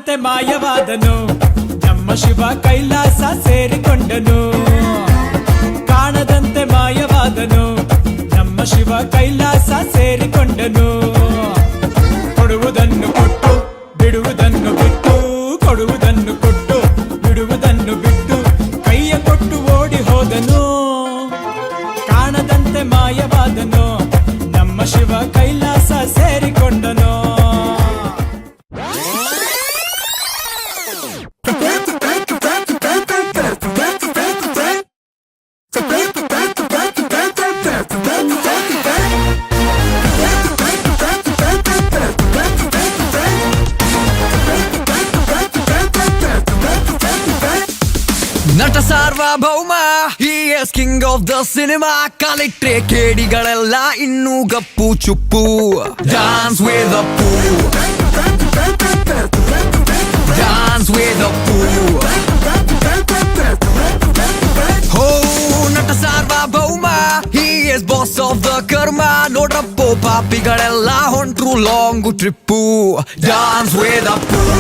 ಕಾಣದಂತೆ ಮಾಯವಾದನು ನಮ್ಮ ಶಿವ ಕೈಲಾಸ ಸೇರಿಕೊಂಡನು ಕಾಣದಂತೆ ಮಾಯವಾದನು ನಮ್ಮ ಶಿವ ಕೈಲಾಸ ಸೇರಿಕೊಂಡನು ಕೊಡುವುದನ್ನು ಕೊಟ್ಟು ಬಿಡುವುದನ್ನು ಬಿಟ್ಟು ಕೊಡುವುದನ್ನು ಕೊಟ್ಟು ಬಿಡುವುದನ್ನು ಬಿಟ್ಟು ಕೈಯ ಕೊಟ್ಟು ಓಡಿ ಹೋದನು ಕಾಣದಂತೆ ಮಾಯವಾದನು ನಮ್ಮ ಶಿವ ಕೈಲಾಸ ಸೇರಿಕೊಂಡನು ನಟ ಸಾರ್ವಭೌಮ he is king of the cinema ಕಲಿಟ್ರೆ ಕೇಡಿಗಳೆಲ್ಲ ಇನ್ನೂ ಗಪ್ಪು ಚುಪ್ಪು dance with the poo dance with the poo ಹೋ ನಟ ಸಾರ್ವಭೌಮ he is boss of the ಕರ್ಮ ನೋಡ್ರಪ್ಪೋ ಪಾಪಿಗಳೆಲ್ಲ ಹೊಂಟ್ರು long trip dance with the poo